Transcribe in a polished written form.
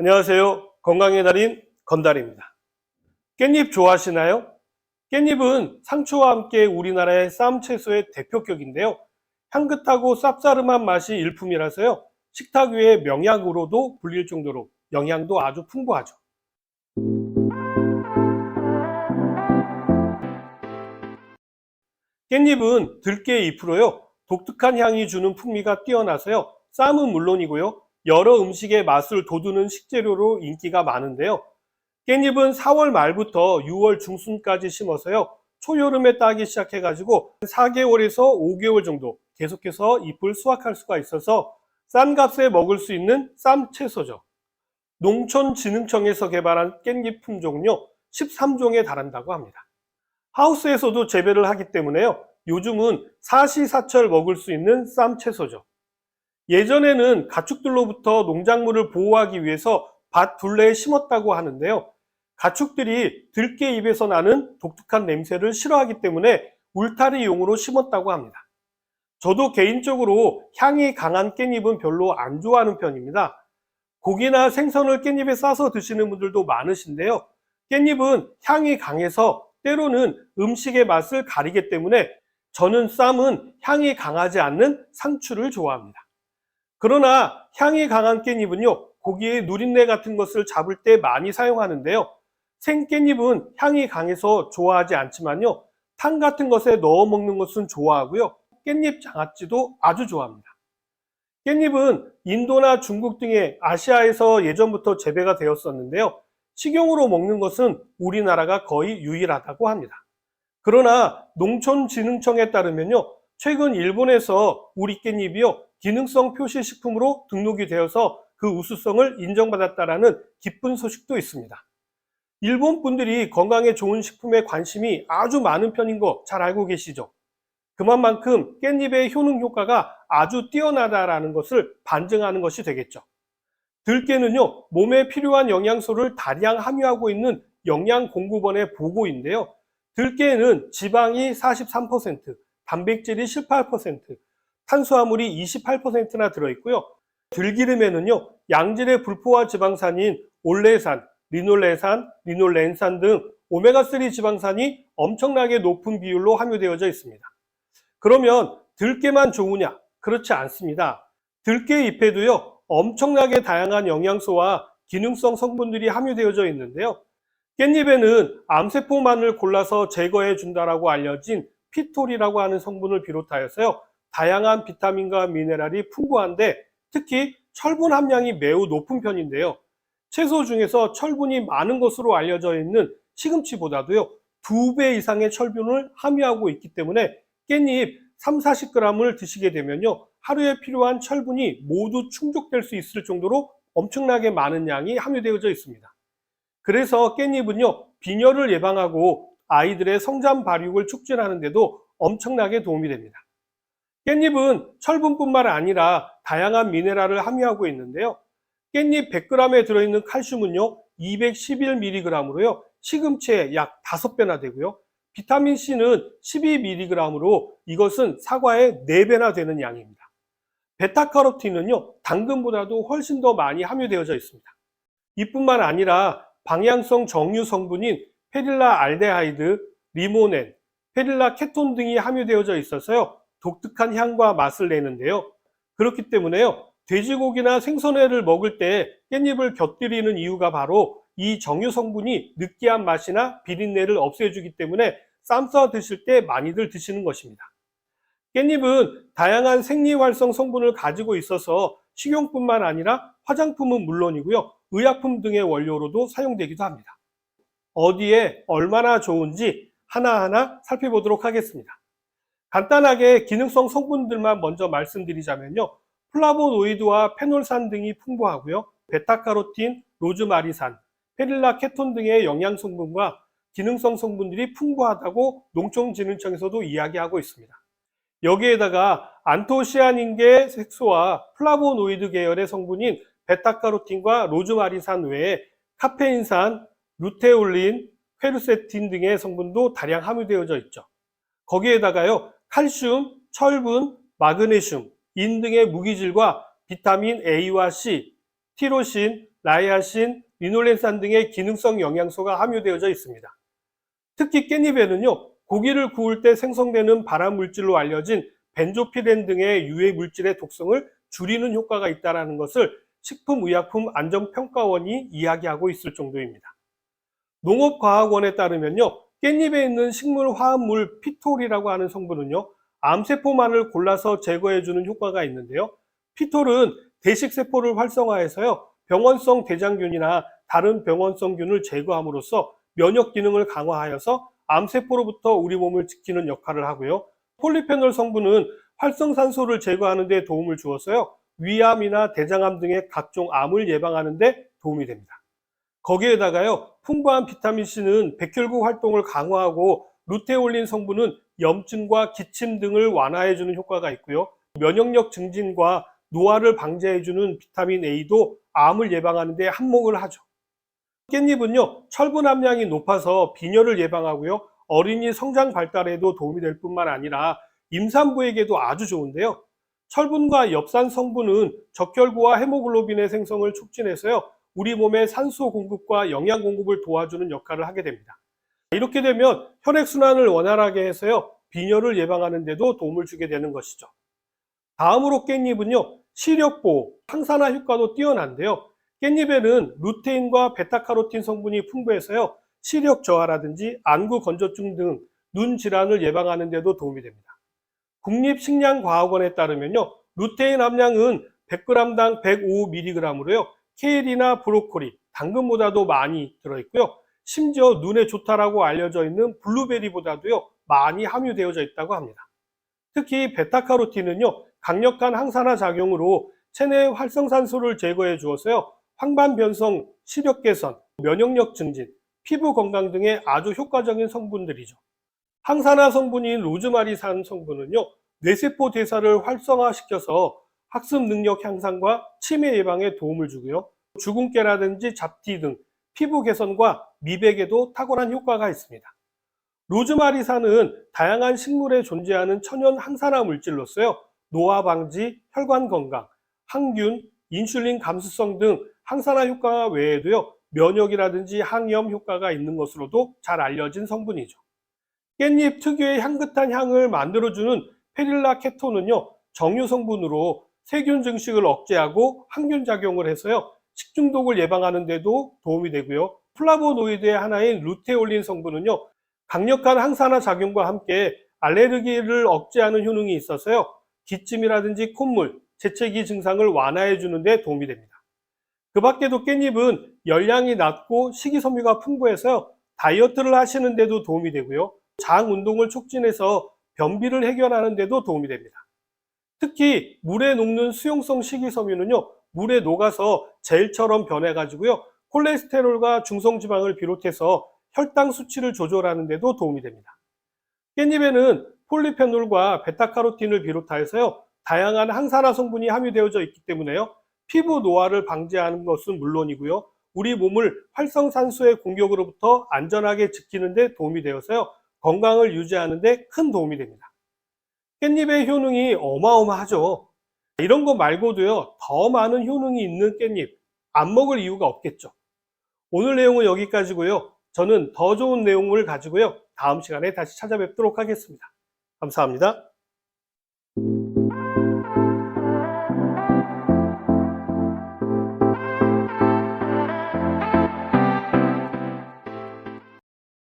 안녕하세요. 건강의 달인 건달입니다. 깻잎 좋아하시나요? 깻잎은 상추와 함께 우리나라의 쌈 채소의 대표격인데요. 향긋하고 쌉싸름한 맛이 일품이라서요. 식탁 위의 명약으로도 불릴 정도로 영양도 아주 풍부하죠. 깻잎은 들깨 잎으로요. 독특한 향이 주는 풍미가 뛰어나서요. 쌈은 물론이고요. 여러 음식의 맛을 돋우는 식재료로 인기가 많은데요. 깻잎은 4월 말부터 6월 중순까지 심어서요. 초여름에 따기 시작해가지고 4개월에서 5개월 정도 계속해서 잎을 수확할 수가 있어서 싼 값에 먹을 수 있는 쌈 채소죠. 농촌진흥청에서 개발한 깻잎 품종요 13종에 달한다고 합니다. 하우스에서도 재배를 하기 때문에요. 요즘은 사시사철 먹을 수 있는 쌈 채소죠. 예전에는 가축들로부터 농작물을 보호하기 위해서 밭 둘레에 심었다고 하는데요. 가축들이 들깨 잎에서 나는 독특한 냄새를 싫어하기 때문에 울타리용으로 심었다고 합니다. 저도 개인적으로 향이 강한 깻잎은 별로 안 좋아하는 편입니다. 고기나 생선을 깻잎에 싸서 드시는 분들도 많으신데요. 깻잎은 향이 강해서 때로는 음식의 맛을 가리기 때문에 저는 쌈은 향이 강하지 않는 상추를 좋아합니다. 그러나 향이 강한 깻잎은요, 고기의 누린내 같은 것을 잡을 때 많이 사용하는데요. 생깻잎은 향이 강해서 좋아하지 않지만요, 탕 같은 것에 넣어 먹는 것은 좋아하고요, 깻잎 장아찌도 아주 좋아합니다. 깻잎은 인도나 중국 등의 아시아에서 예전부터 재배가 되었었는데요. 식용으로 먹는 것은 우리나라가 거의 유일하다고 합니다. 그러나 농촌진흥청에 따르면요, 최근 일본에서 우리 깻잎이요, 기능성 표시식품으로 등록이 되어서 그 우수성을 인정받았다라는 기쁜 소식도 있습니다. 일본 분들이 건강에 좋은 식품에 관심이 아주 많은 편인 거 잘 알고 계시죠? 그만큼 깻잎의 효능 효과가 아주 뛰어나다라는 것을 반증하는 것이 되겠죠. 들깨는요, 몸에 필요한 영양소를 다량 함유하고 있는 영양공급원의 보고인데요. 들깨에는 지방이 43%, 단백질이 18%, 탄수화물이 28%나 들어있고요. 들기름에는요, 양질의 불포화 지방산인 올레산, 리놀레산, 리놀렌산 등 오메가3 지방산이 엄청나게 높은 비율로 함유되어져 있습니다. 그러면 들깨만 좋으냐? 그렇지 않습니다. 들깨 잎에도요, 엄청나게 다양한 영양소와 기능성 성분들이 함유되어져 있는데요. 깻잎에는 암세포만을 골라서 제거해 준다라고 알려진 피톨이라고 하는 성분을 비롯하여서요, 다양한 비타민과 미네랄이 풍부한데 특히 철분 함량이 매우 높은 편인데요. 채소 중에서 철분이 많은 것으로 알려져 있는 시금치보다도요, 2배 이상의 철분을 함유하고 있기 때문에 깻잎 3-40g을 드시게 되면요, 하루에 필요한 철분이 모두 충족될 수 있을 정도로 엄청나게 많은 양이 함유되어져 있습니다. 그래서 깻잎은요, 빈혈을 예방하고 아이들의 성장 발육을 촉진하는 데도 엄청나게 도움이 됩니다. 깻잎은 철분뿐만 아니라 다양한 미네랄을 함유하고 있는데요. 깻잎 100g에 들어있는 칼슘은요, 211mg으로요, 시금치의 약 5배나 되고요. 비타민C는 12mg으로 이것은 사과의 4배나 되는 양입니다. 베타카로틴은요, 당근보다도 훨씬 더 많이 함유되어져 있습니다. 이뿐만 아니라 방향성 정유 성분인 페릴라 알데하이드, 리모넨, 페릴라 케톤 등이 함유되어져 있어서요, 독특한 향과 맛을 내는데요. 그렇기 때문에요, 돼지고기나 생선회를 먹을 때 깻잎을 곁들이는 이유가 바로 이 정유 성분이 느끼한 맛이나 비린내를 없애주기 때문에 쌈 싸 드실 때 많이들 드시는 것입니다. 깻잎은 다양한 생리활성 성분을 가지고 있어서 식용뿐만 아니라 화장품은 물론이고요, 의약품 등의 원료로도 사용되기도 합니다. 어디에 얼마나 좋은지 하나하나 살펴보도록 하겠습니다. 간단하게 기능성 성분들만 먼저 말씀드리자면요, 플라보노이드와 페놀산 등이 풍부하고요, 베타카로틴, 로즈마리산, 페릴라 케톤 등의 영양 성분과 기능성 성분들이 풍부하다고 농촌진흥청에서도 이야기하고 있습니다. 여기에다가 안토시아닌계 색소와 플라보노이드 계열의 성분인 베타카로틴과 로즈마리산 외에 카페인산, 루테올린, 페르세틴 등의 성분도 다량 함유되어져 있죠. 거기에다가요, 칼슘, 철분, 마그네슘, 인 등의 무기질과 비타민 A와 C, 티로신, 나이아신, 리놀렌산 등의 기능성 영양소가 함유되어져 있습니다. 특히 깻잎에는요, 고기를 구울 때 생성되는 발암 물질로 알려진 벤조피렌 등의 유해 물질의 독성을 줄이는 효과가 있다는 것을 식품의약품안전평가원이 이야기하고 있을 정도입니다. 농업과학원에 따르면요, 깻잎에 있는 식물 화합물 피톨이라고 하는 성분은요, 암세포만을 골라서 제거해주는 효과가 있는데요. 피톨은 대식세포를 활성화해서요, 병원성 대장균이나 다른 병원성균을 제거함으로써 면역 기능을 강화하여서 암세포로부터 우리 몸을 지키는 역할을 하고요. 폴리페놀 성분은 활성산소를 제거하는 데 도움을 주어서요, 위암이나 대장암 등의 각종 암을 예방하는 데 도움이 됩니다. 거기에다가요, 풍부한 비타민C는 백혈구 활동을 강화하고 루테올린 성분은 염증과 기침 등을 완화해주는 효과가 있고요. 면역력 증진과 노화를 방지해주는 비타민 A도 암을 예방하는 데 한몫을 하죠. 깻잎은요, 철분 함량이 높아서 빈혈을 예방하고요, 어린이 성장 발달에도 도움이 될 뿐만 아니라 임산부에게도 아주 좋은데요. 철분과 엽산 성분은 적혈구와 헤모글로빈의 생성을 촉진해서요, 우리 몸의 산소 공급과 영양 공급을 도와주는 역할을 하게 됩니다. 이렇게 되면 혈액순환을 원활하게 해서요, 빈혈을 예방하는 데도 도움을 주게 되는 것이죠. 다음으로 깻잎은요, 시력보호, 항산화 효과도 뛰어난데요. 깻잎에는 루테인과 베타카로틴 성분이 풍부해서요, 시력 저하라든지 안구 건조증 등 눈 질환을 예방하는 데도 도움이 됩니다. 국립식량과학원에 따르면요, 루테인 함량은 100g당 105mg으로요, 케일이나 브로콜리, 당근보다도 많이 들어있고요. 심지어 눈에 좋다라고 알려져 있는 블루베리보다도요, 많이 함유되어져 있다고 합니다. 특히 베타카로틴은요, 강력한 항산화 작용으로 체내의 활성산소를 제거해 주어서요, 황반 변성, 시력 개선, 면역력 증진, 피부 건강 등의 아주 효과적인 성분들이죠. 항산화 성분인 로즈마리산 성분은요, 뇌세포 대사를 활성화시켜서 학습 능력 향상과 치매 예방에 도움을 주고요. 주근깨라든지 잡티 등 피부 개선과 미백에도 탁월한 효과가 있습니다. 로즈마리산은 다양한 식물에 존재하는 천연 항산화 물질로서요, 노화 방지, 혈관 건강, 항균, 인슐린 감수성 등 항산화 효과 외에도요, 면역이라든지 항염 효과가 있는 것으로도 잘 알려진 성분이죠. 깻잎 특유의 향긋한 향을 만들어주는 페릴라 케톤은요, 정유 성분으로 세균 증식을 억제하고 항균 작용을 해서요, 식중독을 예방하는 데도 도움이 되고요. 플라보노이드의 하나인 루테올린 성분은요, 강력한 항산화 작용과 함께 알레르기를 억제하는 효능이 있어서요, 기침이라든지 콧물, 재채기 증상을 완화해 주는 데 도움이 됩니다. 그 밖에도 깻잎은 열량이 낮고 식이섬유가 풍부해서요, 다이어트를 하시는 데도 도움이 되고요, 장 운동을 촉진해서 변비를 해결하는 데도 도움이 됩니다. 특히 물에 녹는 수용성 식이섬유는요, 물에 녹아서 젤처럼 변해가지고요, 콜레스테롤과 중성지방을 비롯해서 혈당 수치를 조절하는 데도 도움이 됩니다. 깻잎에는 폴리페놀과 베타카로틴을 비롯하여서요, 다양한 항산화 성분이 함유되어져 있기 때문에요, 피부 노화를 방지하는 것은 물론이고요, 우리 몸을 활성산소의 공격으로부터 안전하게 지키는 데 도움이 되어서요, 건강을 유지하는 데 큰 도움이 됩니다. 깻잎의 효능이 어마어마하죠. 이런 거 말고도요, 더 많은 효능이 있는 깻잎, 안 먹을 이유가 없겠죠. 오늘 내용은 여기까지고요. 저는 더 좋은 내용을 가지고요, 다음 시간에 다시 찾아뵙도록 하겠습니다. 감사합니다.